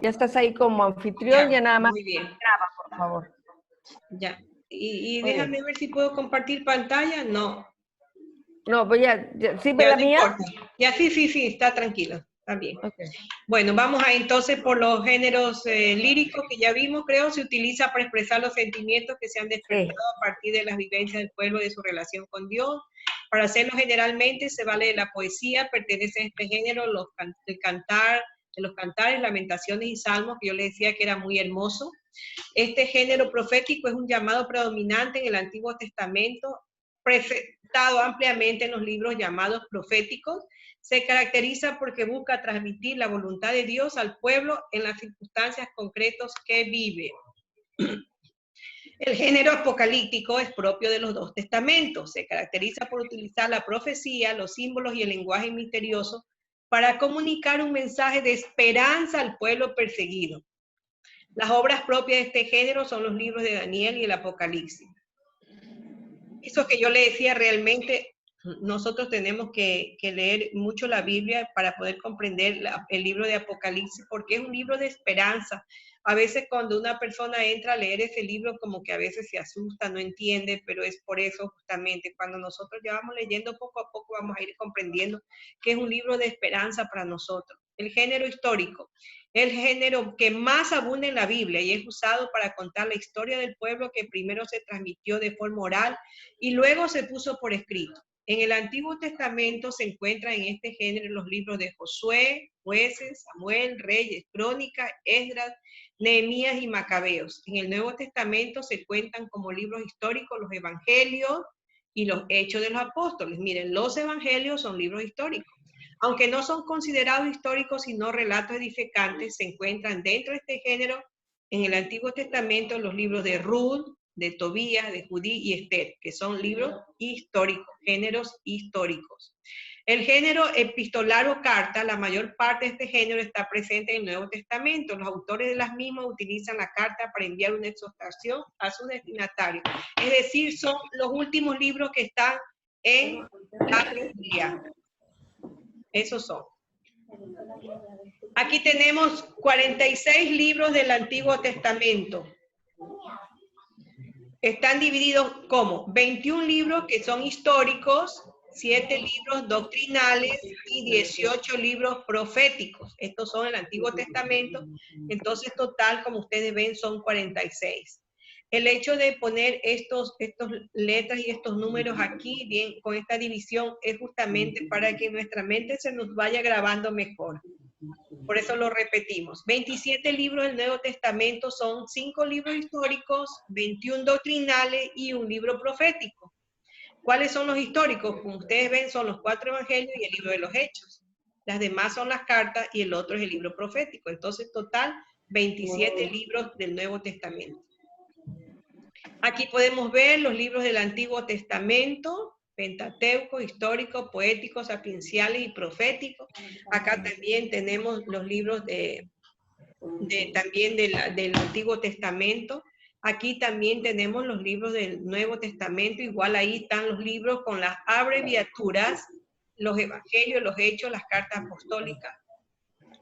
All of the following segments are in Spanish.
Ya estás ahí como anfitrión, ya nada más muy bien. graba, por favor. Ya. Y déjame ver si puedo compartir pantalla. No. No, pues ya ¿sí ve Ya la no mía? importa. Ya sí, está tranquilo. Está bien. Okay. Bueno, vamos a entonces por los géneros líricos que ya vimos, creo, se utiliza para expresar los sentimientos que se han despertado a partir de las vivencias del pueblo de su relación con Dios. Para hacerlo generalmente se vale de la poesía, pertenece a este género el cantar, de los cantares, lamentaciones y salmos, que yo le decía que era muy hermoso. Este género profético es un llamado predominante en el Antiguo Testamento, presentado ampliamente en los libros llamados proféticos. Se caracteriza porque busca transmitir la voluntad de Dios al pueblo en las circunstancias concretas que vive. El género apocalíptico es propio de los dos testamentos. Se caracteriza por utilizar la profecía, los símbolos y el lenguaje misterioso para comunicar un mensaje de esperanza al pueblo perseguido. Las obras propias de este género son los libros de Daniel y el Apocalipsis. Eso que yo le decía, realmente nosotros tenemos que leer mucho la Biblia para poder comprender el libro de Apocalipsis, porque es un libro de esperanza. A veces cuando una persona entra a leer ese libro, como que a veces se asusta, no entiende, pero es por eso justamente, cuando nosotros ya vamos leyendo poco a poco, vamos a ir comprendiendo que es un libro de esperanza para nosotros. El género histórico, el género que más abunda en la Biblia y es usado para contar la historia del pueblo que primero se transmitió de forma oral y luego se puso por escrito. En el Antiguo Testamento se encuentran en este género los libros de Josué, Jueces, Samuel, Reyes, Crónicas, Esdras, Nehemías y Macabeos. En el Nuevo Testamento se cuentan como libros históricos los Evangelios y los Hechos de los Apóstoles. Miren, los Evangelios son libros históricos. Aunque no son considerados históricos sino relatos edificantes, se encuentran dentro de este género en el Antiguo Testamento los libros de Ruth, de Tobías, de Judí y Esther, que son libros históricos, géneros históricos. El género epistolar o carta, la mayor parte de este género está presente en el Nuevo Testamento. Los autores de las mismas utilizan la carta para enviar una exhortación a su destinatario. Es decir, son los últimos libros que están en la Biblia. Esos son. Aquí tenemos 46 libros del Antiguo Testamento. Están divididos como 21 libros que son históricos, 7 libros doctrinales y 18 libros proféticos. Estos son el Antiguo Testamento. Entonces, total, como ustedes ven, son 46. El hecho de poner estos letras y estos números aquí, bien, con esta división, es justamente para que nuestra mente se nos vaya grabando mejor. Por eso lo repetimos. 27 libros del Nuevo Testamento son 5 libros históricos, 21 doctrinales y un libro profético. ¿Cuáles son los históricos? Como ustedes ven, son los 4 evangelios y el libro de los Hechos. Las demás son las cartas y el otro es el libro profético. Entonces, total, 27 libros del Nuevo Testamento. Aquí podemos ver los libros del Antiguo Testamento, Pentateuco, histórico, poético, sapienciales y profético. Acá también tenemos los libros también del Antiguo Testamento. Aquí también tenemos los libros del Nuevo Testamento. Igual ahí están los libros con las abreviaturas, los evangelios, los hechos, las cartas apostólicas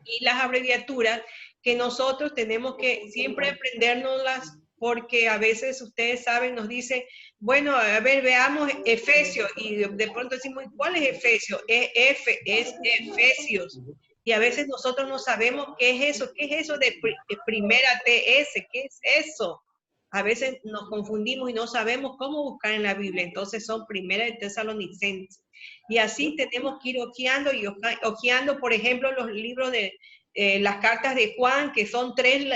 y las abreviaturas que nosotros tenemos que siempre aprendérnoslas, porque a veces ustedes saben, nos dicen, bueno, a ver, veamos Efesios, y de pronto decimos, ¿cuál es Efesios? Es Efesios. Y a veces nosotros no sabemos qué es eso de primera TS, ¿qué es eso? A veces nos confundimos y no sabemos cómo buscar en la Biblia, entonces son primera de Tesalonicenses. Y así tenemos que ir hojeando, por ejemplo, los libros de las cartas de Juan, que son tres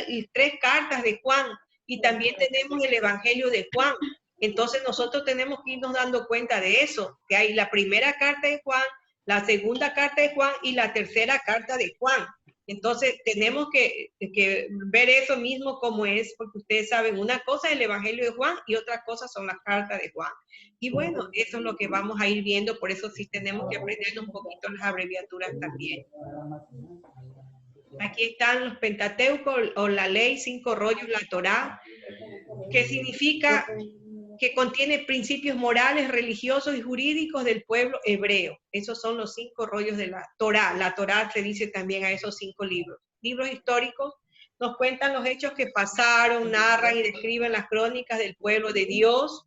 cartas de Juan, y también tenemos el Evangelio de Juan. Entonces nosotros tenemos que irnos dando cuenta de eso, que hay la primera carta de Juan, la segunda carta de Juan y la tercera carta de Juan. Entonces tenemos que ver eso mismo como es, porque ustedes saben, una cosa es el Evangelio de Juan y otra cosa son las cartas de Juan. Y bueno, eso es lo que vamos a ir viendo, por eso sí tenemos que aprender un poquito las abreviaturas también. Aquí están los Pentateucos o la ley, 5 rollos, la Torá, que significa que contiene principios morales, religiosos y jurídicos del pueblo hebreo. Esos son los 5 rollos de la Torá. La Torá se dice también a esos 5 libros. Libros históricos nos cuentan los hechos que pasaron, narran y describen las crónicas del pueblo de Dios.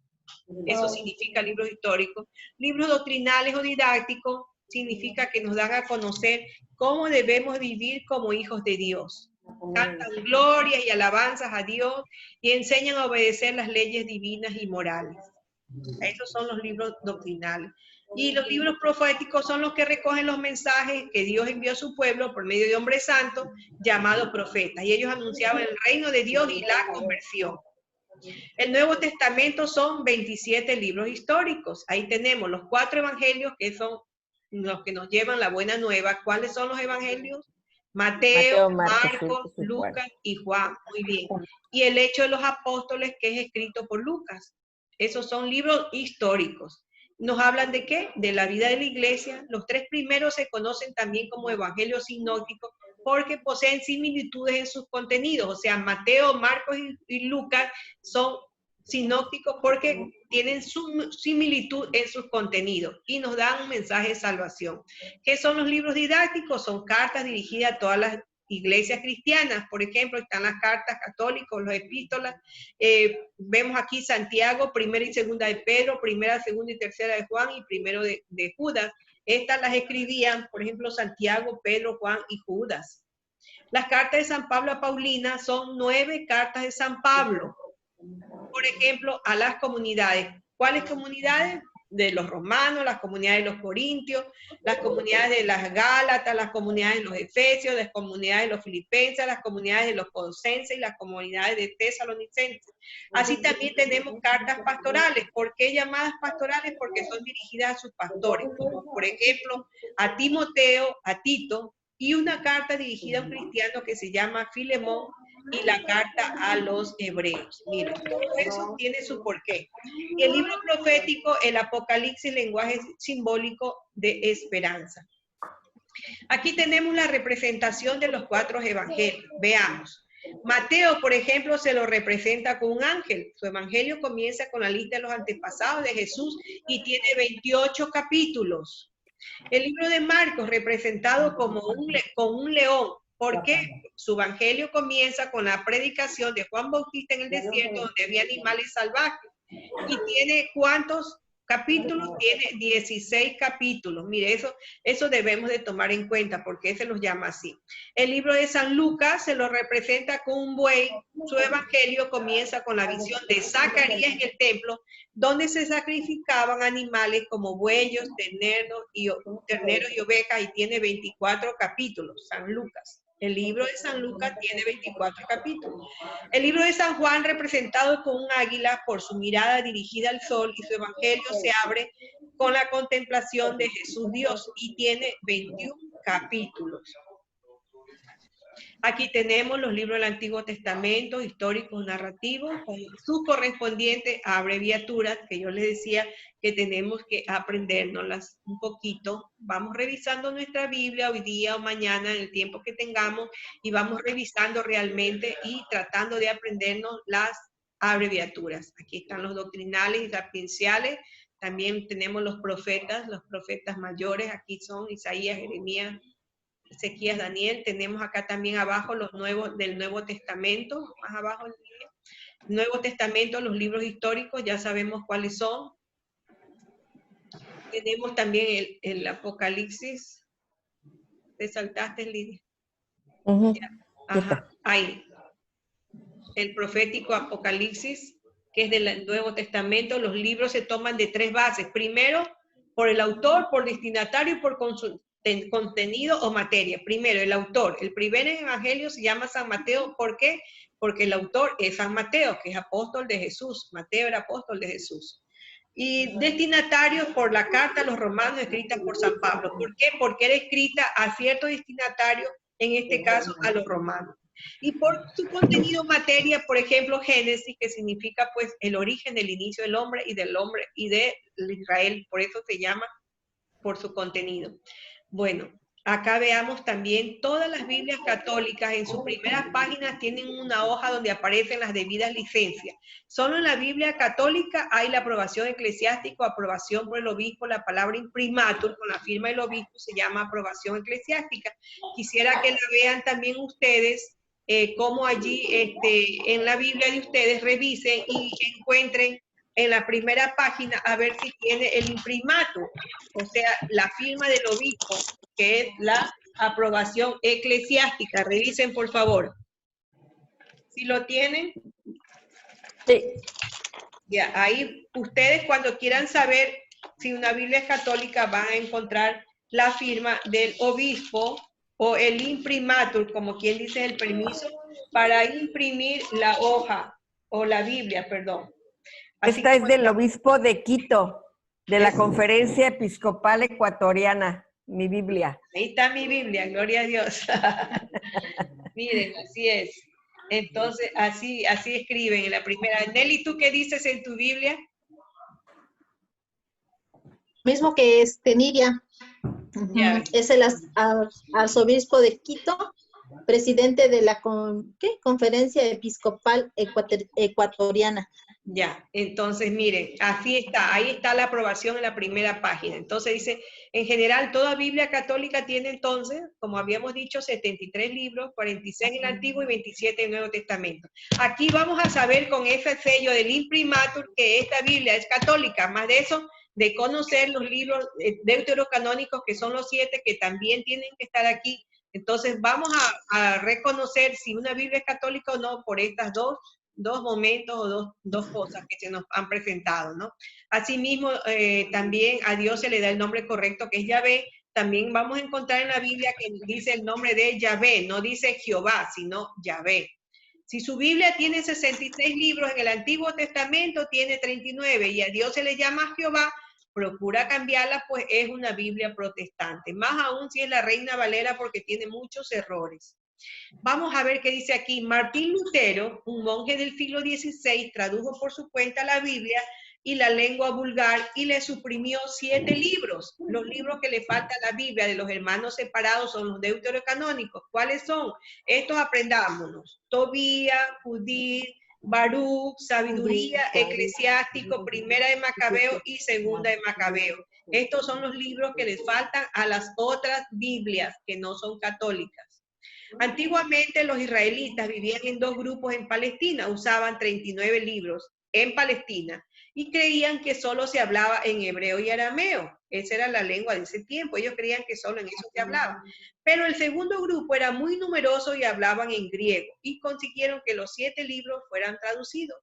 Eso significa libros históricos. Libros doctrinales o didácticos significa que nos dan a conocer cómo debemos vivir como hijos de Dios. Cantan glorias y alabanzas a Dios y enseñan a obedecer las leyes divinas y morales. Esos son los libros doctrinales. Y los libros proféticos son los que recogen los mensajes que Dios envió a su pueblo por medio de hombres santos llamados profetas. Y ellos anunciaban el reino de Dios y la conversión. El Nuevo Testamento son 27 libros históricos. Ahí tenemos los 4 evangelios que son los que nos llevan la buena nueva. ¿Cuáles son los evangelios? Mateo, Marcos, Lucas y Juan. Muy bien. Y el Hecho de los Apóstoles, que es escrito por Lucas. Esos son libros históricos. ¿Nos hablan de qué? De la vida de la iglesia. Los 3 primeros se conocen también como evangelios sinópticos porque poseen similitudes en sus contenidos. O sea, Mateo, Marcos y Lucas son sinópticos porque tienen su similitud en sus contenidos y nos dan un mensaje de salvación. ¿Qué son los libros didácticos? Son cartas dirigidas a todas las iglesias cristianas. Por ejemplo, están las cartas católicas, los epístolas. Vemos aquí Santiago, primera y segunda de Pedro, primera, segunda y tercera de Juan y primero de Judas. Estas las escribían, por ejemplo, Santiago, Pedro, Juan y Judas. Las cartas de San Pablo a Paulina son 9 cartas de San Pablo. Por ejemplo, a las comunidades. ¿Cuáles comunidades? De los romanos, las comunidades de los corintios, las comunidades de las gálatas, las comunidades de los efesios, las comunidades de los filipenses, las comunidades de los colosenses y las comunidades de tesalonicenses. Así también tenemos cartas pastorales. ¿Por qué llamadas pastorales? Porque son dirigidas a sus pastores, como por ejemplo a Timoteo, a Tito, y una carta dirigida a un cristiano que se llama Filemón, y la carta a los hebreos. Miren, todo eso tiene su porqué. Y el libro profético, el Apocalipsis, lenguaje simbólico de esperanza. Aquí tenemos la representación de los 4 evangelios. Veamos. Mateo, por ejemplo, se lo representa con un ángel. Su evangelio comienza con la lista de los antepasados de Jesús y tiene 28 capítulos. El libro de Marcos, representado como con un león. ¿Por qué? Su evangelio comienza con la predicación de Juan Bautista en el desierto, donde había animales salvajes. ¿Y tiene cuántos capítulos? Tiene 16 capítulos. Mire, eso debemos de tomar en cuenta, porque se los llama así. El libro de San Lucas se lo representa con un buey. Su evangelio comienza con la visión de Zacarías en el templo, donde se sacrificaban animales como bueyes, terneros y ovejas, y tiene 24 capítulos, San Lucas. El libro de San Lucas tiene 24 capítulos. El libro de San Juan, representado con un águila por su mirada dirigida al sol, y su evangelio se abre con la contemplación de Jesús Dios y tiene 21 capítulos. Aquí tenemos los libros del Antiguo Testamento, históricos, narrativos, con sus correspondientes abreviaturas, que yo les decía que tenemos que aprendérnoslas un poquito. Vamos revisando nuestra Biblia hoy día o mañana, en el tiempo que tengamos, y vamos revisando realmente y tratando de aprendernos las abreviaturas. Aquí están los doctrinales y sapienciales. También tenemos los profetas mayores. Aquí son Isaías, Jeremías, Ezequías, Daniel. Tenemos acá también abajo los nuevos del Nuevo Testamento, más abajo el Nuevo Testamento, los libros históricos, ya sabemos cuáles son. Tenemos también el Apocalipsis. ¿Te saltaste, Lidia? Ajá, ahí. El profético Apocalipsis, que es del Nuevo Testamento. Los libros se toman de 3 bases. Primero, por el autor, por destinatario y por contenido o materia. Primero, el autor. El primer evangelio se llama San Mateo. ¿Por qué? Porque el autor es San Mateo, que es apóstol de Jesús. Mateo era apóstol de Jesús. Y destinatario por la carta a los romanos escrita por San Pablo. ¿Por qué? Porque era escrita a cierto destinatario, en este caso a los romanos. Y por su contenido materia, por ejemplo, Génesis, que significa pues el origen del inicio del hombre y de Israel. Por eso se llama por su contenido. Bueno, acá veamos también todas las Biblias católicas. En sus primeras páginas tienen una hoja donde aparecen las debidas licencias. Solo en la Biblia católica hay la aprobación eclesiástica, aprobación por el obispo. La palabra imprimatur con la firma del obispo se llama aprobación eclesiástica. Quisiera que la vean también ustedes cómo allí en la Biblia de ustedes revisen y encuentren en la primera página a ver si tiene el imprimatur, o sea, la firma del obispo, que es la aprobación eclesiástica. Revisen, por favor. Si lo tienen, Sí. ya, ahí ustedes cuando quieran saber si una Biblia es católica van a encontrar la firma del obispo o el imprimatur, como quien dice el permiso, para imprimir la hoja o la Biblia, perdón. Así Esta es como del está. obispo de Quito, de la Es- Conferencia Episcopal Ecuatoriana, mi Biblia. Ahí está mi Biblia, gloria a Dios. Miren, así es. Entonces, así escriben en la primera. Nelly, ¿tú qué dices en tu Biblia? Mismo que Nidia. Ya. Es el arzobispo de Quito, presidente de la Conferencia Episcopal Ecuatoriana. Ya, entonces miren, así está, ahí está la aprobación en la primera página. Entonces dice, en general, toda Biblia católica tiene entonces, como habíamos dicho, 73 libros, 46 en el Antiguo y 27 en el Nuevo Testamento. Aquí vamos a saber con ese sello del imprimatur que esta Biblia es católica, más de eso, de conocer los libros deuterocanónicos, que son los 7 que también tienen que estar aquí. Entonces vamos a reconocer si una Biblia es católica o no por estas dos momentos o dos cosas que se nos han presentado, ¿no? Asimismo, también a Dios se le da el nombre correcto, que es Yahvé. También vamos a encontrar en la Biblia que dice el nombre de Yahvé, no dice Jehová, sino Yahvé. Si su Biblia tiene 66 libros, en el Antiguo Testamento tiene 39 y a Dios se le llama Jehová, procura cambiarla, pues es una Biblia protestante. Más aún si es la Reina Valera porque tiene muchos errores. Vamos a ver qué dice aquí. Martín Lutero, un monje del siglo XVI, tradujo por su cuenta la Biblia y la lengua vulgar y le suprimió 7 libros. Los libros que le falta a la Biblia de los hermanos separados son los deuterocanónicos. ¿Cuáles son? Estos aprendámonos. Tobías, Judith, Baruch, Sabiduría, Eclesiástico, Primera de Macabeo y Segunda de Macabeo. Estos son los libros que les faltan a las otras Biblias que no son católicas. Antiguamente los israelitas vivían en 2 grupos en Palestina, usaban 39 libros en Palestina y creían que solo se hablaba en hebreo y arameo. Esa era la lengua de ese tiempo, ellos creían que solo en eso se hablaba. Pero el segundo grupo era muy numeroso y hablaban en griego y consiguieron que los 7 libros fueran traducidos.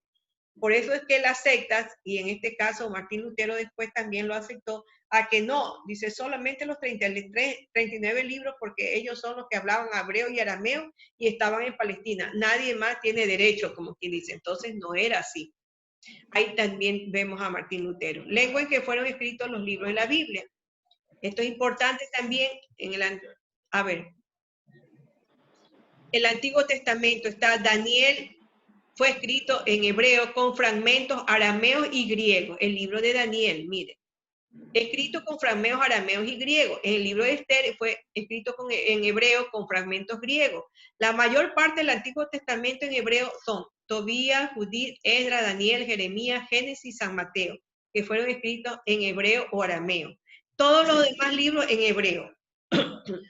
Por eso es que las sectas, y en este caso Martín Lutero después también lo aceptó, a que no, dice solamente los 39 libros porque ellos son los que hablaban hebreo y arameo y estaban en Palestina. Nadie más tiene derecho, como quien dice. Entonces no era así. Ahí también vemos a Martín Lutero. Lengua en que fueron escritos los libros de la Biblia. Esto es importante también en el Antiguo Testamento está Daniel. Fue escrito en hebreo con fragmentos arameos y griegos. El libro de Daniel, mire, escrito con fragmentos arameos y griegos. El libro de Esther fue escrito en hebreo con fragmentos griegos. La mayor parte del Antiguo Testamento en hebreo son Tobías, Judith, Esdras, Daniel, Jeremías, Génesis, San Mateo, que fueron escritos en hebreo o arameo. Todos los demás libros en hebreo.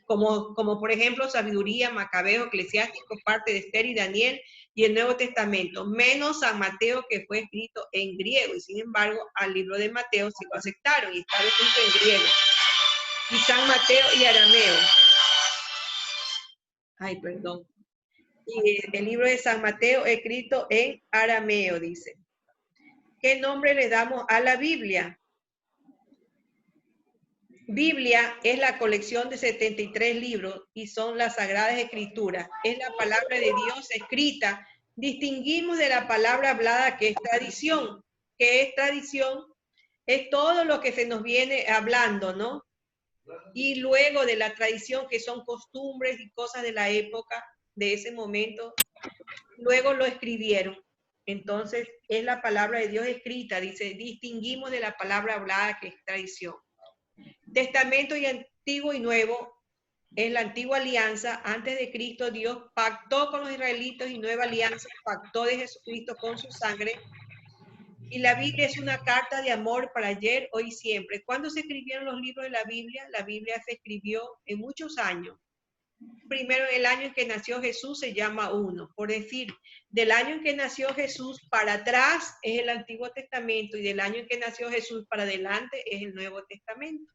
Como por ejemplo Sabiduría, Macabeo, Eclesiástico, parte de Esther y Daniel y el Nuevo Testamento, menos San Mateo que fue escrito en griego y sin embargo al libro de Mateo sí lo aceptaron y estaba escrito en griego. Y San Mateo y arameo. Ay, perdón. Y el libro de San Mateo escrito en arameo, dice. ¿Qué nombre le damos a la Biblia? Biblia es la colección de 73 libros y son las Sagradas Escrituras. Es la palabra de Dios escrita. Distinguimos de la palabra hablada que es tradición. ¿Qué es tradición? Es todo lo que se nos viene hablando, ¿no? Y luego de la tradición, que son costumbres y cosas de la época, de ese momento, luego lo escribieron. Entonces, es la palabra de Dios escrita. Dice, distinguimos de la palabra hablada que es tradición. Testamento y Antiguo y Nuevo es la antigua alianza. Antes de Cristo, Dios pactó con los israelitas y nueva alianza, pactó de Jesucristo con su sangre. Y la Biblia es una carta de amor para ayer, hoy y siempre. ¿Cuándo se escribieron los libros de la Biblia? La Biblia se escribió en muchos años. primero el año en que nació Jesús se llama 1. Por decir, del año en que nació Jesús para atrás es el Antiguo Testamento y del año en que nació Jesús para adelante es el Nuevo Testamento.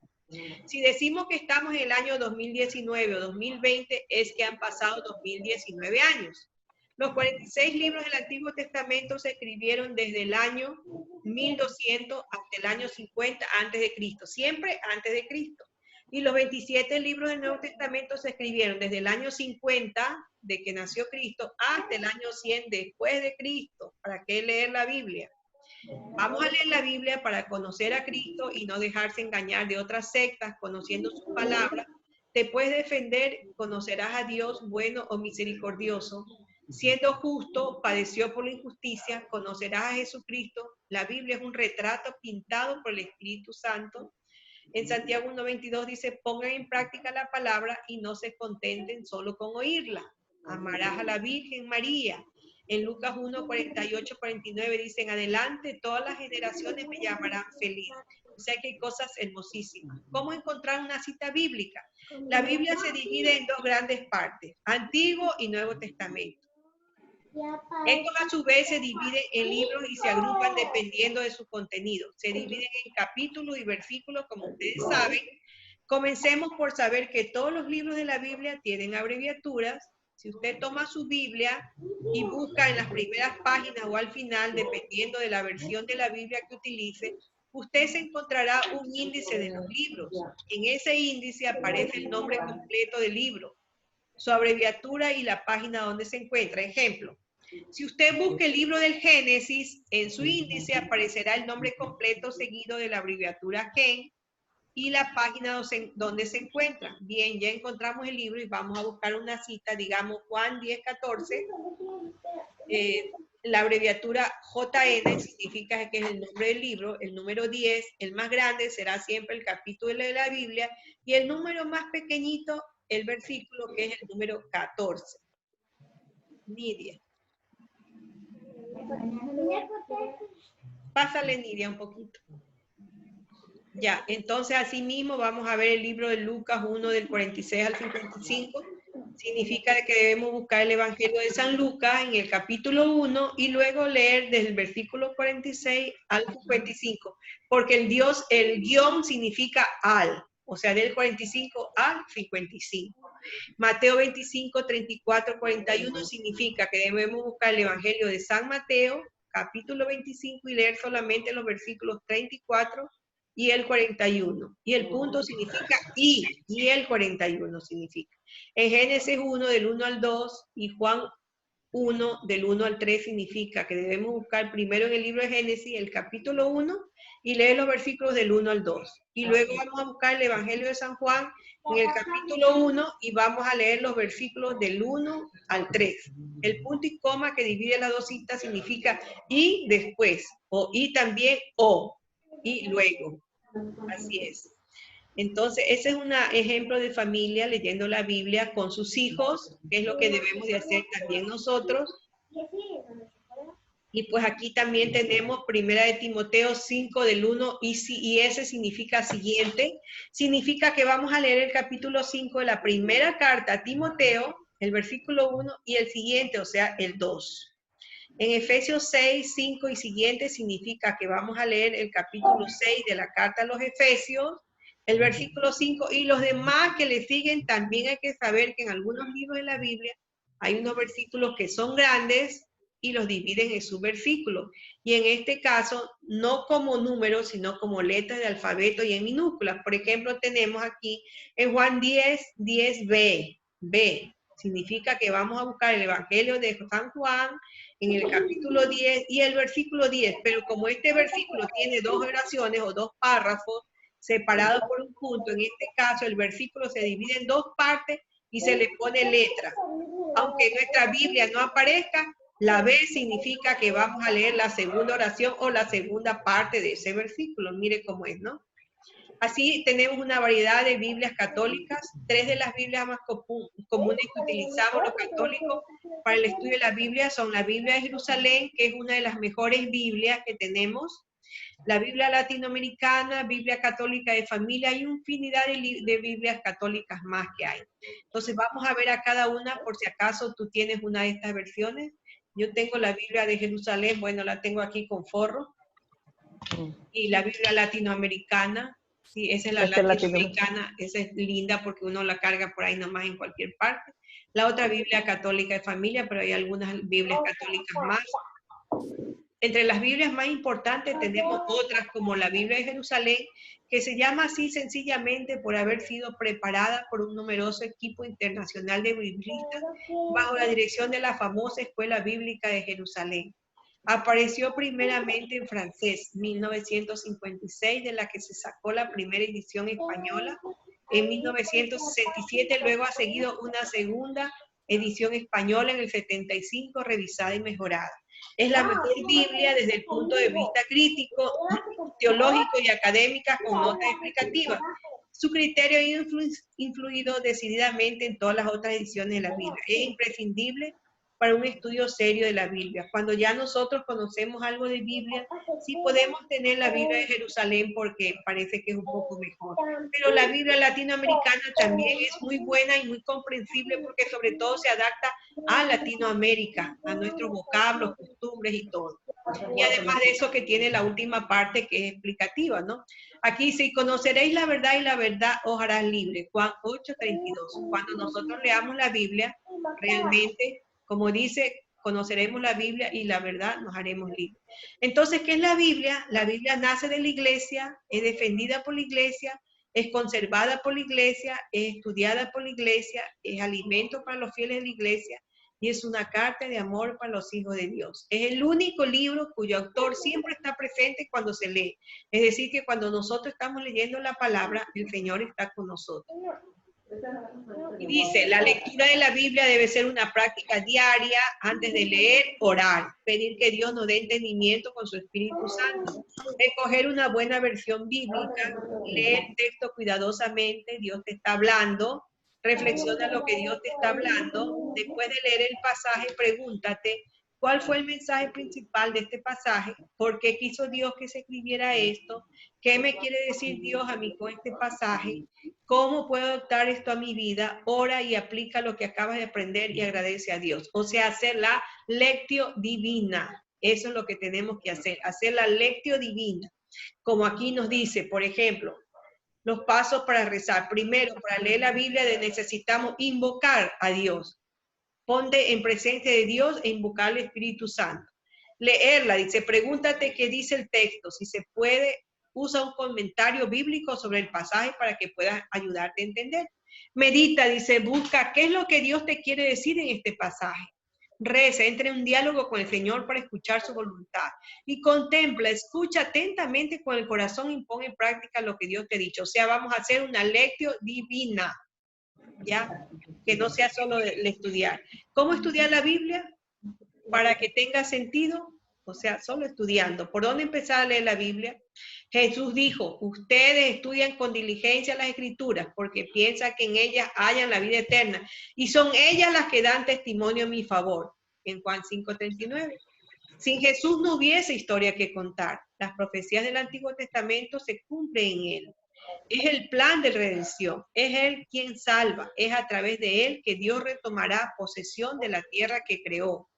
Si decimos que estamos en el año 2019 o 2020, es que han pasado 2019 años. Los 46 libros del Antiguo Testamento se escribieron desde el año 1200 hasta el año 50 antes de Cristo, siempre antes de Cristo. Y los 27 libros del Nuevo Testamento se escribieron desde el año 50 de que nació Cristo hasta el año 100 después de Cristo. ¿Para qué leer la Biblia? Vamos a leer la Biblia para conocer a Cristo y no dejarse engañar de otras sectas, conociendo su palabra. Te puedes defender, conocerás a Dios bueno o misericordioso. Siendo justo, padeció por la injusticia, conocerás a Jesucristo. La Biblia es un retrato pintado por el Espíritu Santo. En Santiago 1:22 dice, pongan en práctica la palabra y no se contenten solo con oírla. Amarás a la Virgen María. En Lucas 1:48-49 dicen, adelante, todas las generaciones me llamarán feliz. O sea que hay cosas hermosísimas. ¿Cómo encontrar una cita bíblica? La Biblia se divide en dos grandes partes, Antiguo y Nuevo Testamento. Estos a su vez se dividen en libros y se agrupan dependiendo de su contenido. Se dividen en capítulos y versículos, como ustedes saben. Comencemos por saber que todos los libros de la Biblia tienen abreviaturas. Si usted toma su Biblia y busca en las primeras páginas o al final, dependiendo de la versión de la Biblia que utilice, usted se encontrará un índice de los libros. En ese índice aparece el nombre completo del libro, su abreviatura y la página donde se encuentra. Ejemplo, si usted busca el libro del Génesis, en su índice aparecerá el nombre completo seguido de la abreviatura Gen y la página donde se encuentra. Bien, ya encontramos el libro y vamos a buscar una cita, digamos Juan 10:14. La abreviatura JN significa que es el nombre del libro. El número 10, el más grande, será siempre el capítulo de la Biblia y el número más pequeñito, el versículo, que es el número 14. Nidia. Pásale, Nidia, un poquito. Ya, entonces así mismo vamos a ver el libro de Lucas 1 del 46 al 55. Significa que debemos buscar el Evangelio de San Lucas en el capítulo 1 y luego leer desde el versículo 46 al 55, porque el guión significa al, o sea, del 45 al 55. Mateo 25, 34, 41 significa que debemos buscar el Evangelio de San Mateo, capítulo 25, y leer solamente los versículos 34 y el 41. Y el punto significa y el 41 significa. En Génesis 1 del 1 al 2 y Juan 1 del 1 al 3 significa que debemos buscar primero en el libro de Génesis el capítulo 1 y leer los versículos del 1 al 2. Y luego vamos a buscar el Evangelio de San Juan en el capítulo 1 y vamos a leer los versículos del 1 al 3. El punto y coma que divide las dos citas significa y después, o y también, o, y luego. Así es. Entonces, ese es un ejemplo de familia leyendo la Biblia con sus hijos, que es lo que debemos de hacer también nosotros. Y pues aquí también tenemos Primera de Timoteo 5 del 1, y ese significa siguiente. Significa que vamos a leer el capítulo 5 de la primera carta a Timoteo, el versículo 1 y el siguiente, o sea, el 2. En Efesios 6, 5 y siguiente significa que vamos a leer el capítulo 6 de la carta a los Efesios, el versículo 5 y los demás que le siguen. También hay que saber que en algunos libros de la Biblia hay unos versículos que son grandes y los dividen en subversículos. Y en este caso, no como números, sino como letras de alfabeto y en minúsculas. Por ejemplo, tenemos aquí en Juan 10, 10b, B. Significa que vamos a buscar el Evangelio de San Juan en el capítulo 10 y el versículo 10. Pero como este versículo tiene dos oraciones o dos párrafos separados por un punto, en este caso el versículo se divide en dos partes y se le pone letra. Aunque en nuestra Biblia no aparezca, la B significa que vamos a leer la segunda oración o la segunda parte de ese versículo. Mire cómo es, ¿no? Así tenemos una variedad de Biblias católicas. 3 de las Biblias más comunes que utilizamos los católicos para el estudio de la Biblia son la Biblia de Jerusalén, que es una de las mejores Biblias que tenemos. La Biblia latinoamericana, Biblia católica de familia, hay infinidad de Biblias católicas más que hay. Entonces vamos a ver a cada una por si acaso tú tienes una de estas versiones. Yo tengo la Biblia de Jerusalén, bueno, la tengo aquí con forro. Y la Biblia latinoamericana, sí, esa es la latinoamericana, esa es linda porque uno la carga por ahí nomás en cualquier parte. La otra Biblia católica de familia, pero hay algunas Biblias católicas más. Entre las Biblias más importantes tenemos otras como la Biblia de Jerusalén, que se llama así sencillamente por haber sido preparada por un numeroso equipo internacional de biblistas bajo la dirección de la famosa Escuela Bíblica de Jerusalén. Apareció primeramente en francés, 1956, de la que se sacó la primera edición española. En 1967, luego ha seguido una segunda edición española en el 75, revisada y mejorada. Es la mejor Biblia desde el punto de vista crítico, teológico y académica con notas explicativas. Su criterio ha influido decididamente en todas las otras ediciones de la Biblia. Es imprescindible para un estudio serio de la Biblia. Cuando ya nosotros conocemos algo de Biblia, sí podemos tener la Biblia de Jerusalén porque parece que es un poco mejor. Pero la Biblia latinoamericana también es muy buena y muy comprensible porque sobre todo se adapta a Latinoamérica, a nuestros vocablos, costumbres y todo. Y además de eso que tiene la última parte que es explicativa, ¿no? Aquí dice, y conoceréis la verdad y la verdad os hará libre. Juan 8:32. Cuando nosotros leamos la Biblia, realmente, como dice, conoceremos la Biblia y la verdad nos haremos libres. Entonces, ¿qué es la Biblia? La Biblia nace de la iglesia, es defendida por la iglesia, es conservada por la iglesia, es estudiada por la iglesia, es alimento para los fieles de la iglesia y es una carta de amor para los hijos de Dios. Es el único libro cuyo autor siempre está presente cuando se lee. Es decir, que cuando nosotros estamos leyendo la palabra, el Señor está con nosotros. Y dice, la lectura de la Biblia debe ser una práctica diaria. Antes de leer, orar, pedir que Dios nos dé entendimiento con su Espíritu Santo, escoger una buena versión bíblica, leer el texto cuidadosamente, Dios te está hablando, reflexiona lo que Dios te está hablando, después de leer el pasaje, pregúntate, ¿cuál fue el mensaje principal de este pasaje? ¿Por qué quiso Dios que se escribiera esto? ¿Qué me quiere decir Dios a mí con este pasaje? ¿Cómo puedo adaptar esto a mi vida? Ora y aplica lo que acabas de aprender y agradece a Dios. O sea, hacer la lectio divina. Eso es lo que tenemos que hacer la lectio divina. Como aquí nos dice, por ejemplo, los pasos para rezar. Primero, para leer la Biblia necesitamos invocar a Dios. Ponte en presencia de Dios e invocar al Espíritu Santo. Leerla, dice, pregúntate qué dice el texto. Si se puede, usa un comentario bíblico sobre el pasaje para que pueda ayudarte a entender. Medita, dice, busca qué es lo que Dios te quiere decir en este pasaje. Reza, entra en un diálogo con el Señor para escuchar su voluntad. Y contempla, escucha atentamente con el corazón y pon en práctica lo que Dios te ha dicho. O sea, vamos a hacer una lectio divina, ¿ya? Que no sea solo el estudiar. ¿Cómo estudiar la Biblia? Para que tenga sentido, o sea, solo estudiando. ¿Por dónde empezar a leer la Biblia? Jesús dijo, ustedes estudian con diligencia las Escrituras porque piensan que en ellas hayan la vida eterna y son ellas las que dan testimonio a mi favor. En Juan 5:39. Sin Jesús no hubiese historia que contar. Las profecías del Antiguo Testamento se cumplen en él. Es el plan de redención, es Él quien salva, es a través de Él que Dios retomará posesión de la tierra que creó.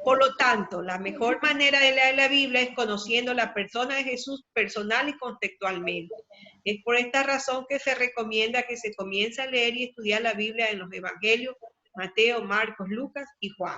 Por lo tanto, la mejor manera de leer la Biblia es conociendo la persona de Jesús personal y contextualmente. Es por esta razón que se recomienda que se comience a leer y estudiar la Biblia en los Evangelios, Mateo, Marcos, Lucas y Juan.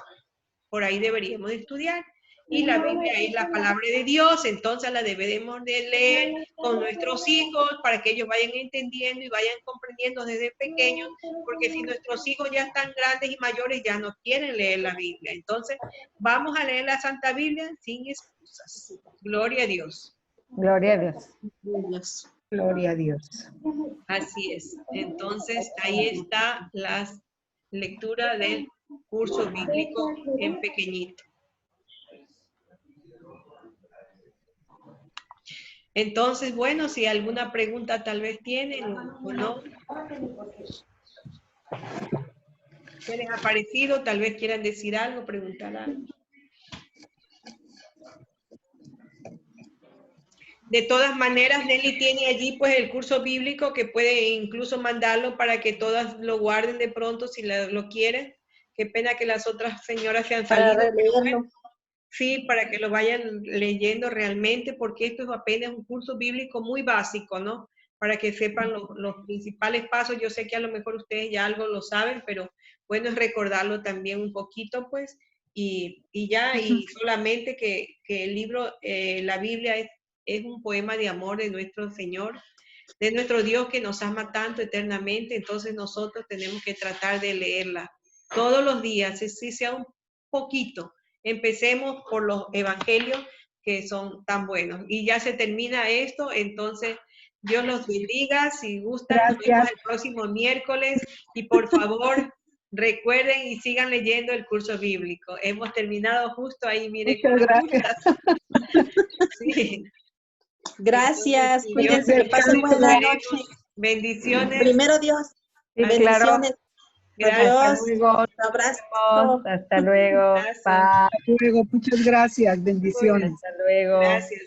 Por ahí deberíamos de estudiar. Y la Biblia es la palabra de Dios, entonces la debemos de leer con nuestros hijos para que ellos vayan entendiendo y vayan comprendiendo desde pequeños, porque si nuestros hijos ya están grandes y mayores ya no quieren leer la Biblia. Entonces, vamos a leer la Santa Biblia sin excusas. Gloria a Dios. Gloria a Dios. Dios. Gloria a Dios. Así es. Entonces, ahí está la lectura del curso bíblico en pequeñito. Entonces, bueno, si alguna pregunta tal vez tienen o no. ¿Qué les ha parecido? Tal vez quieran decir algo, preguntar algo. De todas maneras, Nelly tiene allí pues el curso bíblico que puede incluso mandarlo para que todas lo guarden de pronto si lo quieren. Qué pena que las otras señoras se han Para salido. Pero bueno, releerlo. sí, para que lo vayan leyendo realmente, porque esto es apenas un curso bíblico muy básico, ¿no? Para que sepan los principales pasos. Yo sé que a lo mejor ustedes ya algo lo saben, pero bueno es recordarlo también un poquito, pues, y ya, y solamente que el libro, la Biblia es un poema de amor de nuestro Señor, de nuestro Dios que nos ama tanto eternamente, entonces nosotros tenemos que tratar de leerla todos los días, si sea un poquito. Empecemos por los evangelios que son tan buenos. Y ya se termina esto, entonces Dios los bendiga. Si gustan, nos vemos Gracias. el próximo miércoles. Y por favor, recuerden y sigan leyendo el curso bíblico. Hemos terminado justo ahí, miren. Muchas gracias. Sí. Gracias, Entonces, cuídense, Dios que pasen mediante, buena nos veremos. noche. Bendiciones. Primero Dios, Sí, claro. bendiciones. Gracias. Hasta Adiós, luego. un abrazo. Hasta luego. Gracias. Bye. Hasta luego. Muchas gracias. Bendiciones. Hasta luego. Gracias.